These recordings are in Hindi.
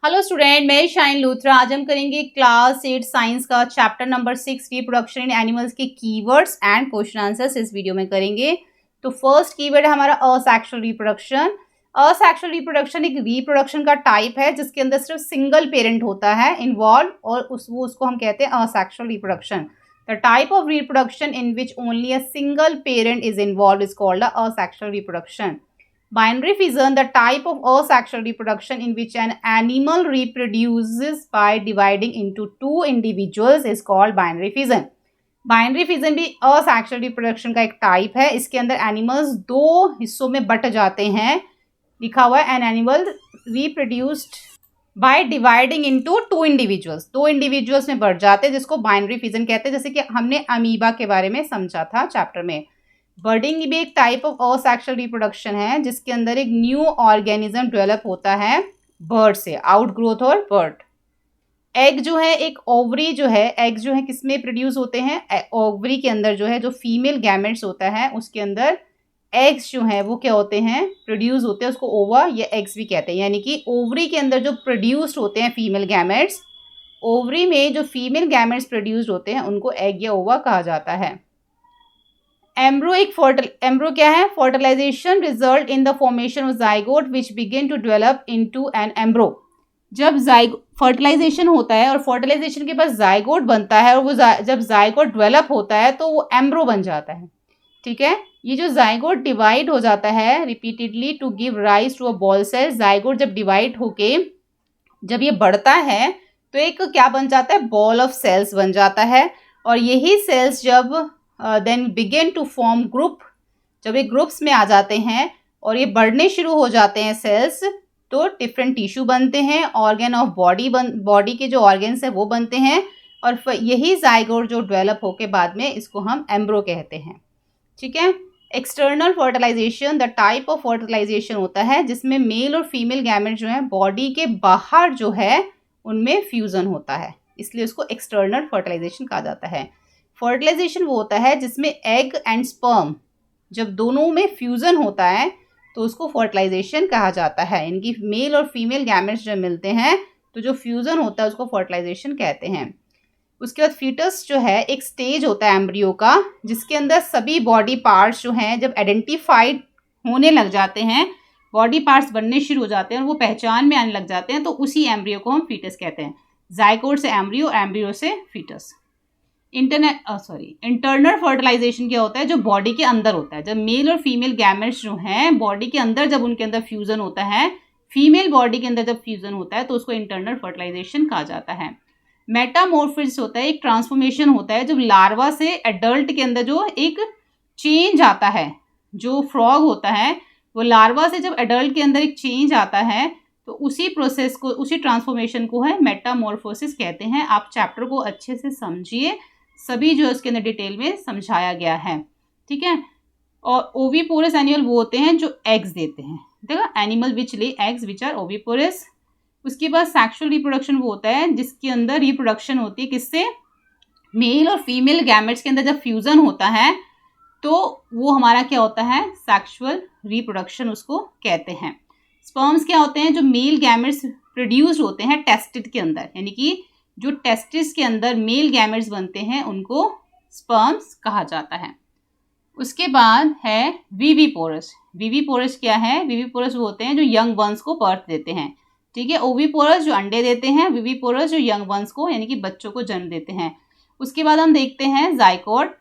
हेलो स्टूडेंट, मैं शाइन लूथरा। आज हम करेंगे क्लास 8 साइंस का chapter number 6 reproduction in animals के कीवर्ड्स एंड क्वेश्चन आंसर्स इस वीडियो में करेंगे। तो फर्स्ट कीवर्ड है हमारा असेक्सुअल रिप्रोडक्शन। असेक्सुअल रिप्रोडक्शन एक रिप्रोडक्शन का टाइप है जिसके अंदर सिर्फ सिंगल पेरेंट होता है इन्वॉल्व और उसको हम कहते हैं asexual reproduction. The type of reproduction in which only a single parent is involve is called asexual reproduction. Binary fission, the type of asexual reproduction in which an animal reproduces by dividing into two individuals is called binary fission. Binary fission भी asexual reproduction का एक टाइप है। इसके अंदर एनिमल्स दो हिस्सों में बट जाते हैं। लिखा हुआ है an animal reproduced by dividing into two individuals, दो इंडिविजुअल्स में बढ़ जाते हैं जिसको बाइनरी फिजन कहते हैं, जैसे कि हमने अमीबा के बारे में समझा था चैप्टर में। बर्डिंग भी एक टाइप ऑफ असेक्सुअल रिप्रोडक्शन है जिसके अंदर एक न्यू ऑर्गेनिज्म डेवलप होता है बर्ड से, आउटग्रोथ और बर्ड। एग जो है, एक ओवरी जो है, एग जो है किस में प्रोड्यूस होते हैं? ओवरी के अंदर जो है, जो फीमेल गैमेट्स होता है उसके अंदर एग्स जो है वो क्या होते हैं? प्रोड्यूस होते हैं। उसको ओवा या एग्स भी कहते हैं। यानी कि ओवरी के अंदर जो प्रोड्यूस्ड होते हैं फीमेल गैमेट्स, ओवरी में जो फीमेल गैमेट्स प्रोड्यूस्ड होते हैं उनको एग या ओवा कहा जाता है। एम्ब्रो क्या है? Fertilisation result in the formation of zygote which begin to develop into an embryo. जब फर्टिलाइजेशन होता है और फर्टिलाइजेशन के बाद जाइगोट बनता है और वो जब जाइगोट डेवलप होता है तो वो एम्ब्रो बन जाता है। ठीक है, ये जो जाइगोट डिवाइड हो जाता है repeatedly to give rise to a ball cell, zygote जब डिवाइड होके जब ये बढ़ता है तो एक क्या बन जाता है? बॉल ऑफ सेल्स बन जाता है। और यही सेल्स जब then begin to form group, जब ये ग्रुप्स में आ जाते हैं और ये बढ़ने शुरू हो जाते हैं सेल्स, तो डिफरेंट टिश्यू बनते हैं, ऑर्गन ऑफ बॉडी के जो ऑर्गन्स है वो बनते हैं और यही जाइगोट जो डेवलप होके बाद में इसको हम एम्ब्रो कहते हैं। ठीक है। External fertilisation, the type of fertilisation होता है जिसमें मेल और फीमेल गैमेट जो है बॉडी के बाहर जो है उनमें फ्यूजन होता है, इसलिए उसको एक्सटर्नल फर्टिलाइजेशन कहा जाता है। फर्टिलाइजेशन वो होता है जिसमें एग एंड स्पर्म जब दोनों में फ्यूजन होता है तो उसको फर्टिलाइजेशन कहा जाता है। इनकी मेल और फीमेल गैमेट्स जब मिलते हैं तो जो फ्यूजन होता है उसको फर्टिलाइजेशन कहते हैं। उसके बाद फीटस जो है एक स्टेज होता है एम्ब्रियो का जिसके अंदर सभी बॉडी पार्ट्स जो हैं जब आइडेंटिफाइड होने लग जाते हैं, बॉडी पार्ट्स बनने शुरू हो जाते हैं और वो पहचान में आने लग जाते हैं, तो उसी एम्ब्रियो को हम फीटस कहते हैं। जाइगोट से एम्ब्रियो, एम्ब्रियो से फीटस। इंटरनल फर्टिलाइजेशन क्या होता है? जो बॉडी के अंदर होता है, जब मेल और फीमेल गैमेट्स जो हैं बॉडी के अंदर जब उनके अंदर फ्यूजन होता है, फीमेल बॉडी के अंदर जब फ्यूजन होता है तो उसको इंटरनल फर्टिलाइजेशन कहा जाता है। मेटामॉर्फोसिस होता है, एक ट्रांसफॉर्मेशन होता है जब लार्वा से एडल्ट के अंदर जो एक चेंज आता है। जो फ्रॉग होता है वो लार्वा से जब एडल्ट के अंदर एक चेंज आता है तो उसी प्रोसेस को, उसी ट्रांसफॉर्मेशन को है मेटामॉर्फोसिस कहते हैं। आप चैप्टर को अच्छे से समझिए, सभी जो उसके अंदर डिटेल में समझाया गया है। ठीक है। और ओविपोरस एनिमल वो होते हैं जो एग्स देते हैं। देखो, animal which lay eggs which are oviparous. उसके बाद सेक्सुअल रिप्रोडक्शन वो होता है जिसके अंदर रिप्रोडक्शन होती है किससे? मेल और फीमेल गैमेट्स के अंदर जब फ्यूजन होता है तो वो हमारा क्या होता है? सेक्सुअल रिप्रोडक्शन उसको कहते हैं। स्पर्म्स क्या होते हैं? जो मेल गैमेट्स प्रोड्यूस होते हैं टेस्टिड के अंदर, यानी कि जो टेस्टिस के अंदर मेल गैमेट्स बनते हैं उनको स्पर्म्स कहा जाता है। उसके बाद है विविपोरस। विविपोरस क्या है? विविपोरस वो होते हैं जो यंग वंस को बर्थ देते हैं। ठीक है। ओविपोरस जो अंडे देते हैं, विविपोरस जो यंग वंस को यानी कि बच्चों को जन्म देते हैं। उसके बाद हम देखते हैं जाइकोट।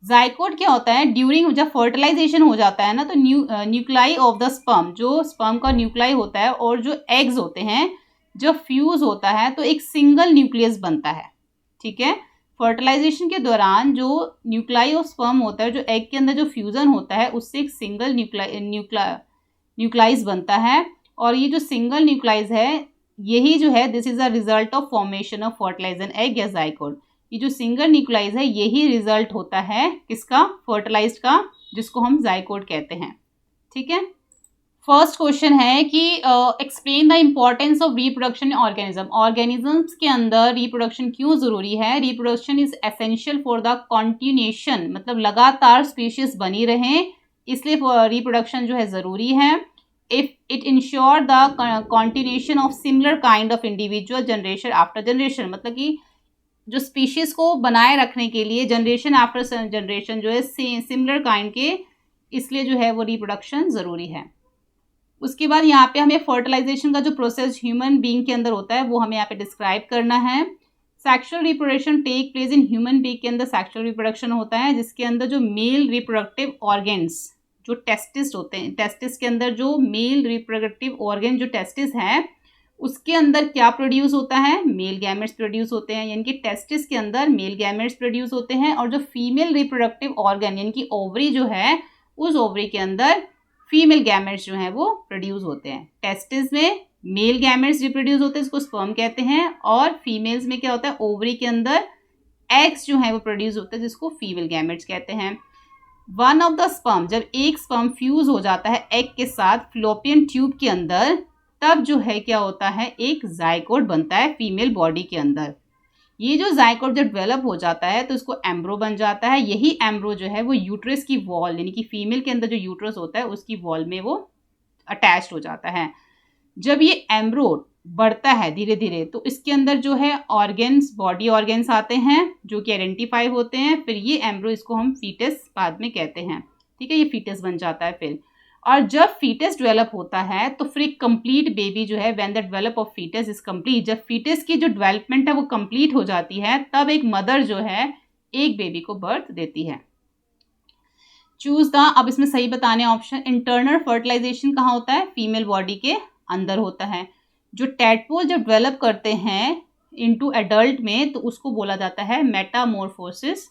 जाइकोट क्या होता है? ड्यूरिंग जब फर्टिलाइजेशन हो जाता है ना तो न्यूक्लाई ऑफ द स्पर्म, जो स्पर्म का न्यूक्लाई होता है और जो एग्स होते हैं जब फ्यूज होता है तो एक सिंगल न्यूक्लियस बनता है। ठीक है। फर्टिलाइजेशन के दौरान जो न्यूक्लाई ऑफ स्पर्म होता है, जो एग के अंदर जो फ्यूजन होता है उससे एक सिंगल न्यूक्लाइज बनता है और ये जो सिंगल न्यूक्लाइज है यही जो है this is a result of formation of fertilizin egg या जाइकोट। ये जो सिंगल न्यूक्लाइज है यही रिजल्ट होता है किसका? फर्टिलाइज्ड का, जिसको हम जाइकोट कहते हैं। ठीक है। फर्स्ट क्वेश्चन है कि explain the importance of reproduction in organism. Organisms के अंदर रिप्रोडक्शन क्यों ज़रूरी है? Reproduction is essential for the continuation, मतलब लगातार स्पीशीज बनी रहें, इसलिए रिप्रोडक्शन जो है ज़रूरी है। If it ensure the continuation of similar kind of individual generation after generation, मतलब कि जो स्पीशीज को बनाए रखने के लिए जनरेशन आफ्टर जनरेशन जो है सिमिलर काइंड के, इसलिए जो है वो रिप्रोडक्शन ज़रूरी है। उसके बाद यहाँ पे हमें फर्टिलाइजेशन का जो प्रोसेस ह्यूमन बीइंग के अंदर होता है वो हमें यहाँ पे डिस्क्राइब करना है। Sexual reproduction take place in human being के अंदर सेक्सुअल रिप्रोडक्शन होता है, जिसके अंदर जो मेल रिप्रोडक्टिव ऑर्गेन्स जो टेस्टिस होते हैं, टेस्टिस के अंदर जो मेल रिप्रोडक्टिव ऑर्गेन जो टेस्टिस हैं उसके अंदर क्या प्रोड्यूस होता है, मेल गैमेट्स प्रोड्यूस होते हैं, यानी कि टेस्टिस के अंदर मेल गैमेट्स प्रोड्यूस होते हैं। और जो फीमेल रिप्रोडक्टिव ऑर्गन यानी कि ओवरी जो है, उस ओवरी के अंदर फीमेल गैमेट्स जो हैं वो प्रोड्यूस होते हैं। टेस्टिस में मेल गैमेट्स रिप्रोड्यूस होते हैं, इसको स्पर्म कहते हैं, और फीमेल्स में क्या होता है, ओवरी के अंदर एग्स जो है वो प्रोड्यूस होते हैं, जिसको फीमेल गैमेट्स कहते हैं। वन ऑफ द स्पर्म, जब एक स्पर्म फ्यूज हो जाता है एग के साथ फ्लोपियन ट्यूब के अंदर, तब जो है क्या होता है, एक जाइकोट बनता है फीमेल बॉडी के अंदर। ये जो जाइकोट जब डेवलप हो जाता है तो इसको एम्ब्रो बन जाता है। यही एम्ब्रो जो है वो यूट्रस की वॉल यानी कि फीमेल के अंदर जो यूट्रस होता है उसकी वॉल में वो अटैच्ड हो जाता है। जब ये एम्ब्रो बढ़ता है धीरे धीरे तो इसके अंदर जो है ऑर्गेन्स, बॉडी ऑर्गेन्स आते हैं जो कि आइडेंटिफाई होते हैं। फिर ये एम्ब्रो, इसको हम फीटस बाद में कहते हैं, ठीक है, ये फीटस बन जाता है फिर। और जब फीटस डेवलप होता है तो फिर एक कंप्लीट बेबी जो है, when the develop of foetus is complete, जब फीटस की जो डेवलपमेंट है वो कंप्लीट हो जाती है, तब एक मदर जो है एक बेबी को बर्थ देती है। चूज द, अब इसमें सही बताने ऑप्शन। इंटरनल फर्टिलाइजेशन कहाँ होता है, फीमेल बॉडी के अंदर होता है। जो टैडपोल जब डेवलप करते हैं इनटू एडल्ट में तो उसको बोला जाता है मेटामॉर्फोसिस,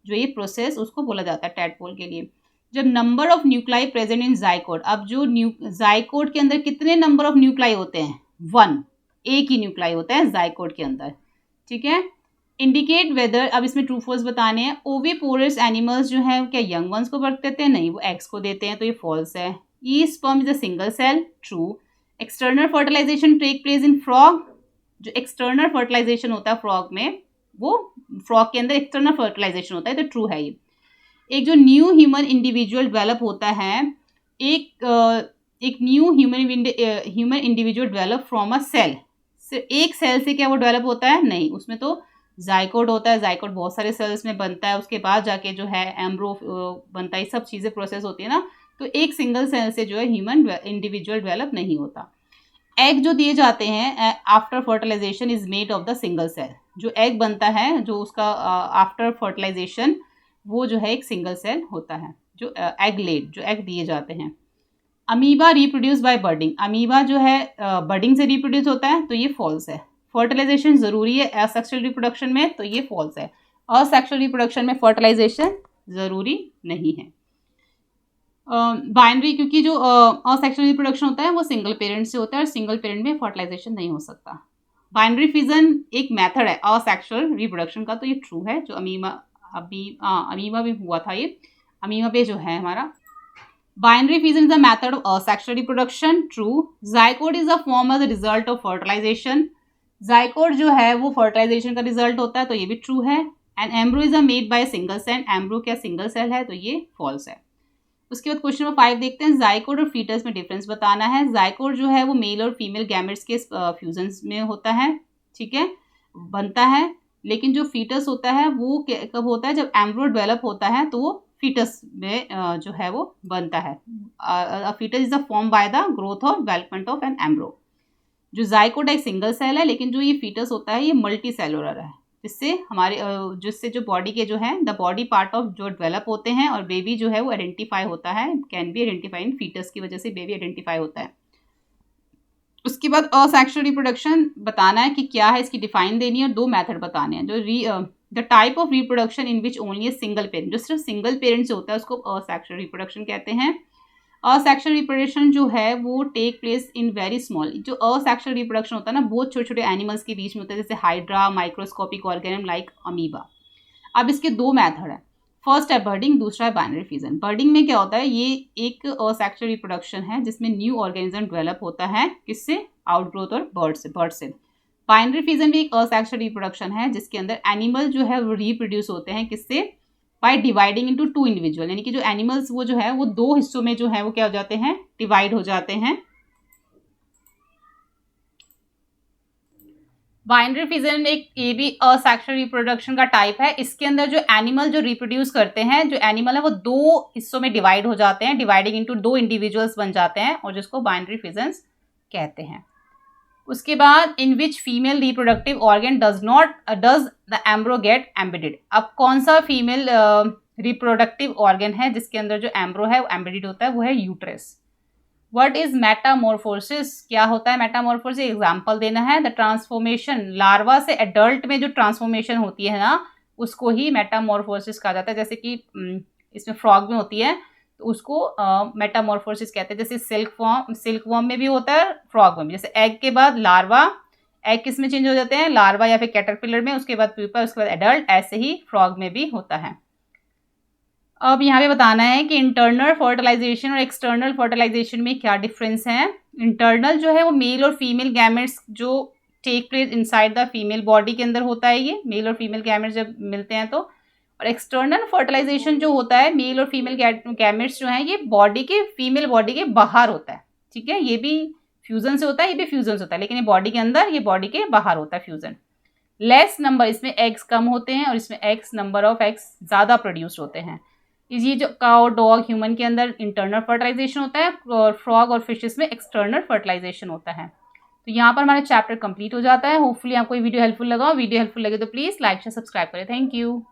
जो ये प्रोसेस उसको बोला जाता है टैडपोल के लिए। जब number of nuclei present in zygote, अब जो जाइकोट के अंदर कितने नंबर ऑफ न्यूक्लाई होते हैं, 1, एक ही न्यूक्लाई होता है जाइकोट के अंदर, ठीक है। इंडिकेट वेदर, अब इसमें ट्रू फॉल्स बताने हैं। ओविपोरस एनिमल्स जो है क्या यंग वंस को बर्थ देते हैं, नहीं, वो एग्स को देते हैं, तो ये फॉल्स है। E sperm is a single cell, true. External fertilisation take place in frog, जो एक्सटर्नल फर्टिलाइजेशन होता है फ्रॉग में, वो फ्रॉग के अंदर एक्सटर्नल फर्टिलाइजेशन होता है, तो ट्रू है ये। एक जो न्यू ह्यूमन इंडिविजुअल डेवलप होता है, एक new human individual develop from a cell, सिर्फ एक सेल से क्या वो डेवलप होता है, नहीं, उसमें तो जाइकोट होता है, जाइकोट बहुत सारे सेल्स में बनता है, उसके बाद जाके जो है एम्ब्रो बनता है, सब चीज़ें प्रोसेस होती है ना, तो एक सिंगल सेल से जो है ह्यूमन इंडिविजुअल डेवलप नहीं होता। एग जो दिए जाते हैं after fertilisation is made of the single cell, जो एग बनता है जो उसका आफ्टर फर्टिलाइजेशन वो जो है एक सिंगल सेल होता है, जो एग लेड, जो एग दिए जाते हैं। अमीबा रिप्रोड्यूस बाय बर्डिंग, अमीबा जो है बर्डिंग से रिप्रोड्यूस होता है, तो ये फॉल्स है। फर्टिलाइजेशन ज़रूरी है असेक्सुअल रिप्रोडक्शन में, तो ये फॉल्स है। असेक्सुअल रिप्रोडक्शन में फर्टिलाइजेशन ज़रूरी नहीं है। बाइनरी, क्योंकि जो असेक्सुअल रिप्रोडक्शन होता है वो सिंगल पेरेंट से होता है और सिंगल पेरेंट में फर्टिलाइजेशन नहीं हो सकता। बाइनरी फिजन एक मेथड है असेक्सुअल रिप्रोडक्शन का, तो ये ट्रू है। जो अमीबा भी हुआ था, ये अमीबा पे जो है हमारा। Binary fission is a method of asexual reproduction, true. Zygote is a form as a result of fertilisation, zygote जो है वो फर्टिलाइजेशन का रिजल्ट होता है, तो ये भी ट्रू है। And embryo is a made by single cell, embryo क्या सिंगल सेल है, तो ये फॉल्स है। उसके बाद क्वेश्चन नंबर 5 देखते हैं। जाइकोट और फीटस में डिफरेंस बताना है। जाइकोट जो है वो मेल और फीमेल गैमेट्स के फ्यूजन में होता है, ठीक है, बनता है। लेकिन जो फीटस होता है वो कब होता है, जब एम्ब्रो डेवलप होता है तो वो फीटस में जो है वो बनता है। Foetus is a form by the growth और डेवलपमेंट ऑफ एन एम्ब्रो। जो जाइकोट एक सिंगल सेल है, लेकिन जो ये फीटस होता है ये मल्टी सेलुलर है, जिससे जो बॉडी के जो है द बॉडी पार्ट ऑफ जो डेवलप होते हैं और बेबी जो है वो आइडेंटिफाई होता है, can be identify in foetus की वजह से बेबी आइडेंटिफाई होता है। उसके बाद असेक्सुअल रिप्रोडक्शन बताना है कि क्या है, इसकी डिफाइन देनी है और 2 मेथड बताने हैं। जो the type of reproduction in which only a single parent, जो सिर्फ सिंगल पेरेंट से होता है उसको असेक्सुअल रिप्रोडक्शन कहते हैं। असेक्सुअल रिप्रोडक्शन जो है वो take place in very small, जो असेक्सुअल रिप्रोडक्शन होता है ना बहुत छोटे छोटे एनिमल्स के बीच में होता है, जैसे hydra, microscopic organism like amoeba. अब इसके 2 मेथड है, फर्स्ट है बर्डिंग, दूसरा है बाइनरी फिजन। बर्डिंग में क्या होता है, ये एक असेक्सुअल रिप्रोडक्शन है जिसमें न्यू ऑर्गेनिज्म डेवलप होता है, किससे, आउटग्रोथ और बर्ड से। बाइनरी फिजन भी एक असेक्सुअल रिप्रोडक्शन है जिसके अंदर एनिमल जो है वो रिप्रोड्यूस होते हैं, किससे, बाय डिवाइडिंग इनटू 2 इंडिविजुअल, यानी कि जो एनिमल्स वो जो है वो 2 हिस्सों में जो है वो क्या हो जाते हैं, डिवाइड हो जाते हैं, बाइनरी फिजन एक ये भी असेक्सुअल रिप्रोडक्शन का टाइप है। इसके अंदर जो एनिमल जो रिप्रोड्यूस करते हैं, जो एनिमल है वो दो हिस्सों में डिवाइड हो जाते हैं, डिवाइडिंग इनटू दो इंडिविजुअल्स बन जाते हैं और जिसको बाइनरी फिजन्स कहते हैं। उसके बाद in which female reproductive organ does the embryo get embedded. अब कौन सा फीमेल रिप्रोडक्टिव ऑर्गन है जिसके अंदर जो एम्ब्रो है वो एम्बेडेड होता है, वो है यूट्रस। व्हाट इज मेटामॉर्फोसिस, क्या होता है मेटामॉर्फोसिस, एग्जाम्पल देना है। द ट्रांसफॉर्मेशन, लार्वा से एडल्ट में जो ट्रांसफॉर्मेशन होती है ना, उसको ही मेटामॉर्फोसिस कहा जाता है। जैसे कि इसमें फ्रॉग में होती है तो उसको मेटामॉर्फोसिस कहते हैं। जैसे सिल्क वॉर्म में भी होता है, फ्रॉग में भी। जैसे एग के बाद लार्वा, एग किस में चेंज हो जाते हैं, लार्वा या फिर कैटरपिलर में, उसके बाद प्यूपा, उसके बाद एडल्ट, ऐसे ही फ्रॉग में भी होता है। अब यहाँ पे बताना है कि इंटरनल फर्टिलाइजेशन और एक्सटर्नल फर्टिलाइजेशन में क्या डिफरेंस है। इंटरनल जो है वो मेल और फीमेल गैमेट्स जो take place inside the female body के अंदर होता है, ये मेल और फीमेल गैमेट्स जब मिलते हैं तो। और एक्सटर्नल फर्टिलाइजेशन जो होता है, मेल और फीमेल गैमेट्स जो हैं ये बॉडी के, फीमेल बॉडी के बाहर होता है। ठीक है, ये भी फ्यूजन से होता है, ये भी फ्यूजन से होता है, लेकिन ये बॉडी के अंदर, ये बॉडी के बाहर होता है फ्यूजन। लेस नंबर, इसमें एग्स कम होते हैं और इसमें एक्स, नंबर ऑफ एग्स ज़्यादा प्रोड्यूस होते हैं। ये जो काउ, डॉग, ह्यूमन के अंदर इंटरनल फर्टिलाइजेशन होता है और फ्रॉग और फिशेस में एक्सटर्नल फर्टिलाइजेशन होता है। तो यहाँ पर हमारा चैप्टर कंप्लीट हो जाता है। होपफुली आपको ये वीडियो हेल्पफुल लगा। वीडियो हेल्पफुल लगे तो प्लीज़ लाइक शेयर सब्सक्राइब करें। Thank you.